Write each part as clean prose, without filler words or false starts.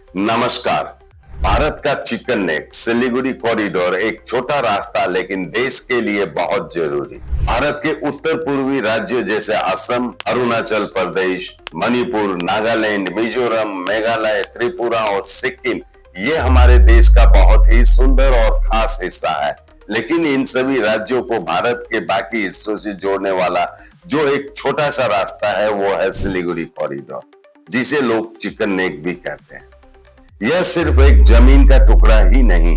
नमस्कार। भारत का chicken neck Siliguri corridor एक छोटा रास्ता लेकिन देश के लिए बहुत जरूरी। भारत के उत्तर पूर्वी राज्य जैसे असम, अरुणाचल प्रदेश, मणिपुर, नागालैंड, मिजोरम, मेघालय, त्रिपुरा और सिक्किम ये हमारे देश का बहुत ही सुंदर और खास हिस्सा है। लेकिन इन सभी राज्यों को भारत के बाकी हिस्सों से जोड़ने वाला जो एक छोटा सा रास्ता है वो है सिलीगुड़ी कॉरिडोर, जिसे लोग चिकन नेक भी कहते हैं। यह सिर्फ एक जमीन का टुकड़ा ही नहीं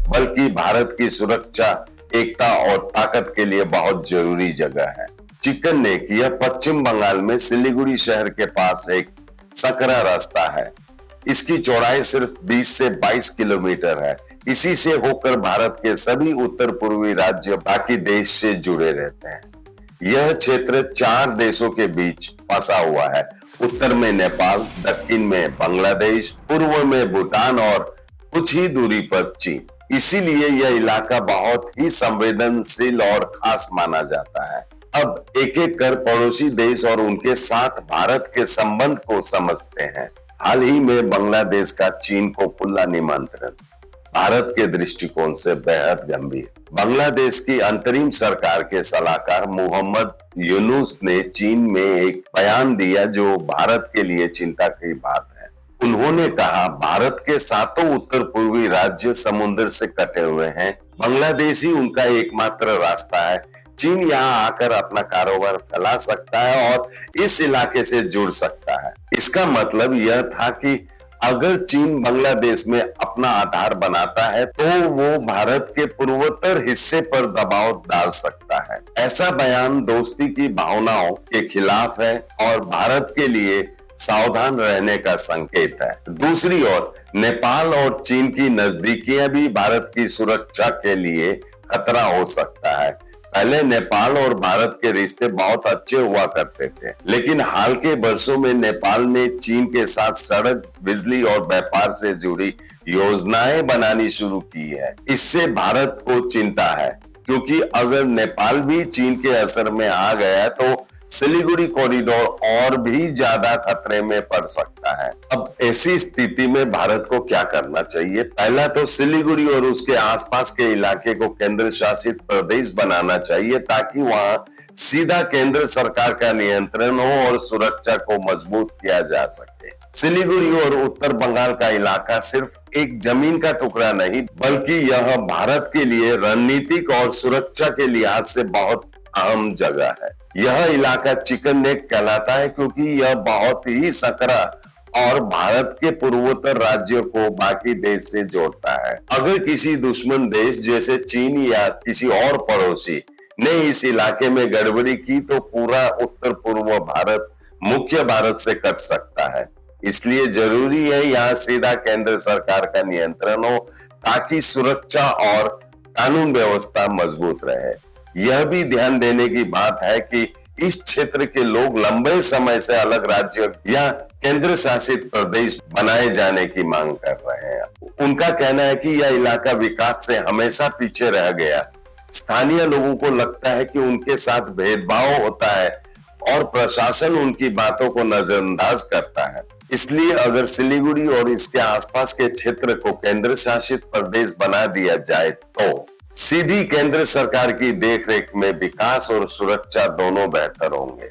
बल्कि भारत की सुरक्षा, एकता और ताकत के लिए बहुत जरूरी जगह है। चिकन नेक यह पश्चिम बंगाल में सिलीगुड़ी शहर के पास एक सकरा रास्ता है। इसकी चौड़ाई सिर्फ 20 से 22 किलोमीटर है। इसी से होकर भारत के सभी उत्तर पूर्वी राज्य बाकी देश से जुड़े रहते हैं। यह क्षेत्र 4 देशों के बीच फंसा हुआ है। उत्तर में नेपाल, दक्षिण में बांग्लादेश, पूर्व में भूटान और कुछ ही दूरी पर चीन। इसीलिए यह इलाका बहुत ही संवेदनशील और खास माना जाता है। अब एक एक कर पड़ोसी देश और उनके साथ भारत के संबंध को समझते हैं। हाल ही में बांग्लादेश का चीन को खुला निमंत्रण भारत के दृष्टिकोण से बेहद गंभीर। बांग्लादेश की अंतरिम सरकार के सलाहकार मोहम्मद यूनुस ने चीन में एक बयान दिया जो भारत के लिए चिंता की बात है। उन्होंने कहा, भारत के सातों उत्तर पूर्वी राज्य समुद्र से कटे हुए हैं। बांग्लादेश ही उनका एकमात्र रास्ता है। चीन यहाँ आकर अपना कारोबार फैला सकता है और इस इलाके से जुड़ सकता है। इसका मतलब यह था कि अगर चीन बांग्लादेश में अपना आधार बनाता है तो वो भारत के पूर्वोत्तर हिस्से पर दबाव डाल सकता है। ऐसा बयान दोस्ती की भावनाओं के खिलाफ है और भारत के लिए सावधान रहने का संकेत है। दूसरी ओर नेपाल और चीन की नजदीकियां भी भारत की सुरक्षा के लिए खतरा हो सकता है। पहले नेपाल और भारत के रिश्ते बहुत अच्छे हुआ करते थे, लेकिन हाल के वर्षों में नेपाल ने चीन के साथ सड़क, बिजली और व्यापार से जुड़ी योजनाएं बनानी शुरू की है। इससे भारत को चिंता है, क्योंकि अगर नेपाल भी चीन के असर में आ गया तो सिलीगुड़ी कॉरिडोर और भी ज्यादा खतरे में पड़ सकता है। अब ऐसी स्थिति में भारत को क्या करना चाहिए? पहला तो सिलीगुड़ी और उसके आसपास के इलाके को केंद्र शासित प्रदेश बनाना चाहिए ताकि वहां सीधा केंद्र सरकार का नियंत्रण हो और सुरक्षा को मजबूत किया जा सके। सिलीगुड़ी और उत्तर बंगाल का इलाका सिर्फ एक जमीन का टुकड़ा नहीं बल्कि यह भारत के लिए रणनीतिक और सुरक्षा के लिहाज से बहुत अहम जगह है। यह इलाका चिकन नेक कहलाता है क्योंकि यह बहुत ही सकरा और भारत के पूर्वोत्तर राज्यों को बाकी देश से जोड़ता है। अगर किसी दुश्मन देश जैसे चीन या किसी और पड़ोसी ने इस इलाके में गड़बड़ी की तो पूरा उत्तर पूर्व भारत मुख्य भारत से कट सकता है। इसलिए जरूरी है यहाँ सीधा केंद्र सरकार का नियंत्रण हो ताकि सुरक्षा और कानून व्यवस्था मजबूत रहे। यह भी ध्यान देने की बात है कि इस क्षेत्र के लोग लंबे समय से अलग राज्य या केंद्र शासित प्रदेश बनाए जाने की मांग कर रहे हैं। उनका कहना है कि यह इलाका विकास से हमेशा पीछे रह गया। स्थानीय लोगों को लगता है कि उनके साथ भेदभाव होता है और प्रशासन उनकी बातों को नजरअंदाज करता है। इसलिए अगर सिलीगुड़ी और इसके आसपास के क्षेत्र को केंद्र शासित प्रदेश बना दिया जाए तो सीधी केंद्र सरकार की देखरेख में विकास और सुरक्षा दोनों बेहतर होंगे।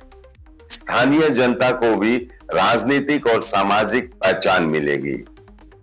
स्थानीय जनता को भी राजनीतिक और सामाजिक पहचान मिलेगी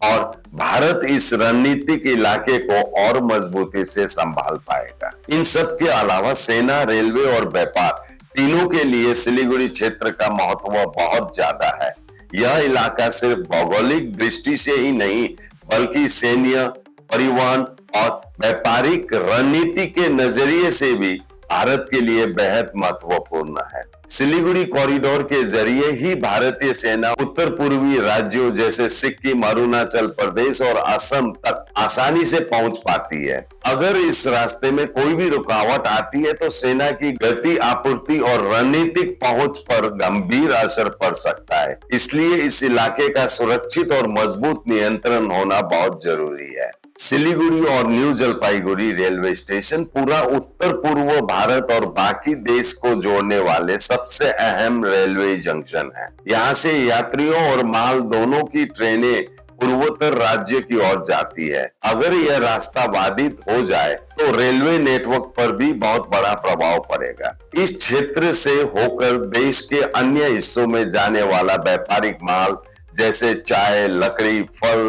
और भारत इस रणनीतिक इलाके को और मजबूती से संभाल पाएगा। इन सब के अलावा सेना, रेलवे और व्यापार तीनों के लिए सिलीगुड़ी क्षेत्र का महत्व बहुत ज्यादा है। यह इलाका सिर्फ भौगोलिक दृष्टि से ही नहीं बल्कि सैन्य, परिवहन और व्यापारिक रणनीति के नजरिए से भी भारत के लिए बेहद महत्वपूर्ण है। सिलीगुड़ी कॉरिडोर के जरिए ही भारतीय सेना उत्तर पूर्वी राज्यों जैसे सिक्किम, अरुणाचल प्रदेश और असम तक आसानी से पहुंच पाती है। अगर इस रास्ते में कोई भी रुकावट आती है तो सेना की गति, आपूर्ति और रणनीतिक पहुंच पर गंभीर असर पड़ सकता है। इसलिए इस इलाके का सुरक्षित और मजबूत नियंत्रण होना बहुत जरूरी है। सिलीगुड़ी और न्यू जलपाईगुड़ी रेलवे स्टेशन पूरा उत्तर पूर्व भारत और बाकी देश को जोड़ने वाले सबसे अहम रेलवे जंक्शन है। यहाँ से यात्रियों और माल दोनों की ट्रेनें पूर्वोत्तर राज्य की ओर जाती है। अगर यह रास्ता बाधित हो जाए तो रेलवे नेटवर्क पर भी बहुत बड़ा प्रभाव पड़ेगा। इस क्षेत्र से होकर देश के अन्य हिस्सों में जाने वाला व्यापारिक माल जैसे चाय, लकड़ी, फल,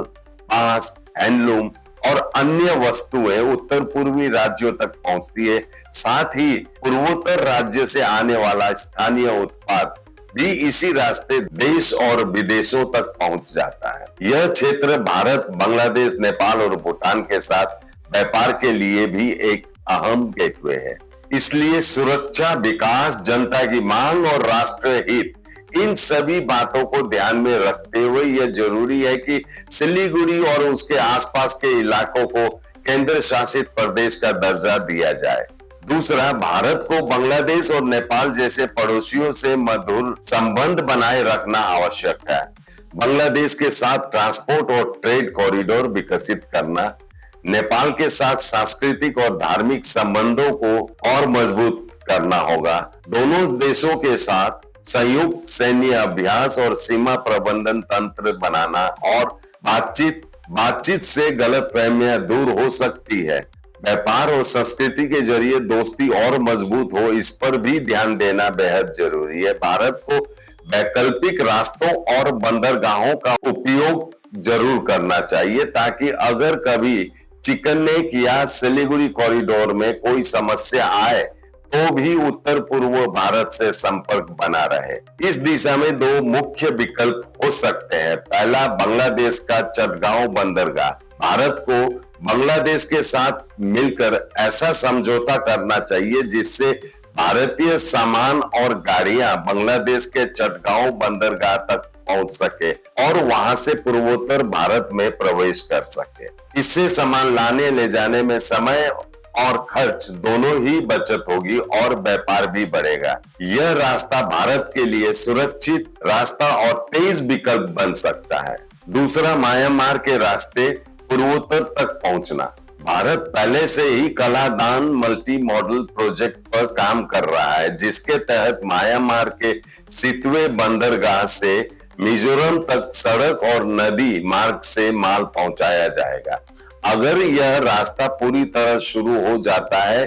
बांस, हैंडलूम और अन्य वस्तुएं उत्तर पूर्वी राज्यों तक पहुंचती है। साथ ही पूर्वोत्तर राज्य से आने वाला स्थानीय उत्पाद भी इसी रास्ते देश और विदेशों तक पहुंच जाता है। यह क्षेत्र भारत, बांग्लादेश, नेपाल और भूटान के साथ व्यापार के लिए भी एक अहम गेटवे है। इसलिए सुरक्षा, विकास, जनता की मांग और राष्ट्र हित, इन सभी बातों को ध्यान में रखते हुए यह जरूरी है कि सिलीगुड़ी और उसके आसपास के इलाकों को केंद्र शासित प्रदेश का दर्जा दिया जाए। दूसरा, भारत को बांग्लादेश और नेपाल जैसे पड़ोसियों से मधुर संबंध बनाए रखना आवश्यक है। बांग्लादेश के साथ ट्रांसपोर्ट और ट्रेड कॉरिडोर विकसित करना, नेपाल के साथ सांस्कृतिक और धार्मिक संबंधों को और मजबूत करना होगा। दोनों देशों के साथ संयुक्त सैन्य अभ्यास और सीमा प्रबंधन तंत्र बनाना और बातचीत से गलतफहमियां दूर हो सकती है। व्यापार और संस्कृति के जरिए दोस्ती और मजबूत हो, इस पर भी ध्यान देना बेहद जरूरी है। भारत को वैकल्पिक रास्तों और बंदरगाहों का उपयोग जरूर करना चाहिए ताकि अगर कभी चिकन नेक या सिलीगुड़ी कॉरिडोर में कोई समस्या आए तो भी उत्तर पूर्व भारत से संपर्क बना रहे। इस दिशा में दो मुख्य विकल्प हो सकते हैं। पहला, बांग्लादेश का चटगांव बंदरगाह। भारत को बांग्लादेश के साथ मिलकर ऐसा समझौता करना चाहिए जिससे भारतीय सामान और गाड़ियां बांग्लादेश के चटगांव बंदरगाह तक पहुंच सके और वहां से पूर्वोत्तर भारत में प्रवेश कर सके। इससे सामान लाने ले जाने में समय और खर्च दोनों ही बचत होगी और व्यापार भी बढ़ेगा। यह रास्ता भारत के लिए सुरक्षित रास्ता और तेज विकल्प बन सकता है। दूसरा, म्यांमार के रास्ते पूर्वोत्तर तक पहुंचना। भारत पहले से ही कलादान मल्टी मॉडल प्रोजेक्ट पर काम कर रहा है, जिसके तहत म्यांमार के सितवे बंदरगाह से मिजोरम तक सड़क और नदी मार्ग से माल पहुंचाया जाएगा। अगर यह रास्ता पूरी तरह शुरू हो जाता है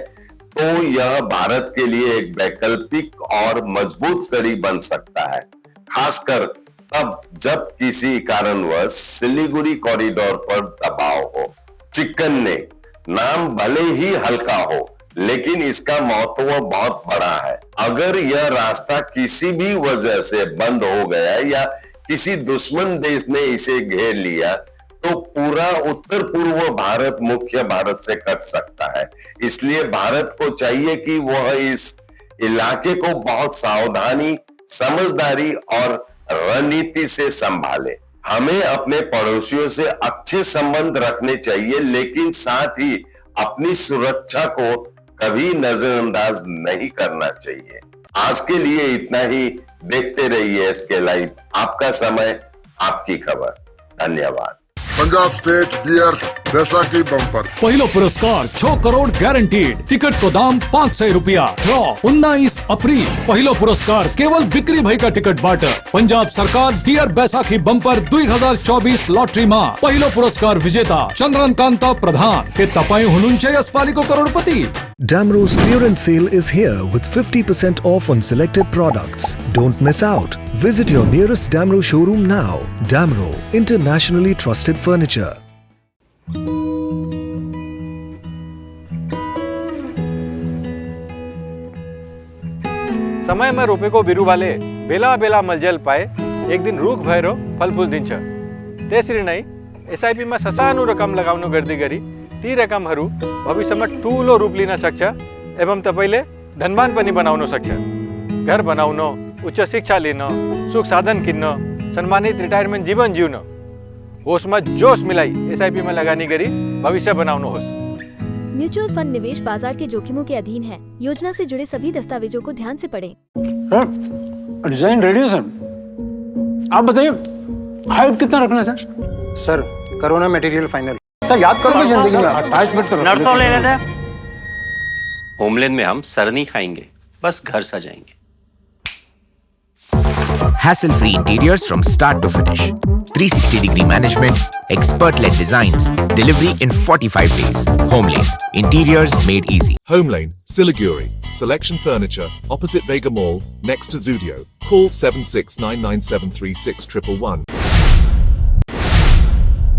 तो यह भारत के लिए एक वैकल्पिक और मजबूत कड़ी बन सकता है, खासकर तब जब किसी कारणवश सिलीगुड़ी कॉरिडोर पर दबाव हो। चिकन नेक नाम भले ही हल्का हो, लेकिन इसका महत्व बहुत बड़ा है। अगर यह रास्ता किसी भी वजह से बंद हो गया या किसी दुश्मन देश ने इसे घेर लिया तो पूरा उत्तर पूर्व भारत मुख्य भारत से कट सकता है। इसलिए भारत को चाहिए कि वह इस इलाके को बहुत सावधानी, समझदारी और रणनीति से संभाले। हमें अपने पड़ोसियों से अच्छे संबंध रखने चाहिए, लेकिन साथ ही अपनी सुरक्षा को कभी नजरअंदाज नहीं करना चाहिए। आज के लिए इतना ही। देखते रहिए SK लाइव, आपका समय, आपकी खबर। धन्यवाद। पंजाब स्टेट बियर बैसाखी बम्पर पहिलो पुरस्कार 6 करोड़ गारंटीड। टिकट को दाम 500 रुपया। ड्रॉ 19 अप्रैल। पहिलो पुरस्कार केवल बिक्री भएका टिकटबाट। पंजाब सरकार डियर बैसाखी बम्पर 2024 लटरीमा पहिलो पुरस्कार विजेता चन्द्रकान्त प्रधान। के तपाईं हुनुहुन्छ यसपालिको करोडपति? Damro's clearance sale is here with 50% off on selected products. Don't miss out. Visit your nearest Damro showroom now. Damro, internationally trusted furniture. समयमा रोपेको बिरुवाले बेला बेला मलजल पाए एक दिन रुख भएर फलफुल दिन्छ। त्यसरी नै एसआईपीमा ससानो रकम लगाउनु गर्दै गरी ती रकमहरू भविष्यमा ठूलो रूप लिन सक्छ एवं तपाईले धनवान पनि बनाउन सक्छ। घर बनाउन, उच्च शिक्षा लिन, सुख साधन किन्न, सम्मानित रिटायरमेन्ट जीवन जिउन, होसमा जोश मिलाई एसआईपीमा लगानी गरी भविष्य बनाउनुहोस्। म्यूचुअल फंड निवेश बाजार के जोखिमों के अधीन है। योजना से जुड़े सभी दस्तावेजों को ध्यान से पढ़ें। डिजाइन रेडी है सर। आप बताइए हाइट कितना रखना है sir? Corona material final. Sir याद करोगे जिंदगी में 28 मिनट तो नर्सों ले लेते हैं। होमलैंड में हम सर नहीं खाएंगे, बस घर सजाएंगे। Hassle-free interiors from start to finish. 360-degree management, expert-led designs, delivery in 45 days. Homelane, interiors made easy. Homelane, Siliguri. Selection Furniture, opposite Vega Mall, next to Zudio. Call 7699736111.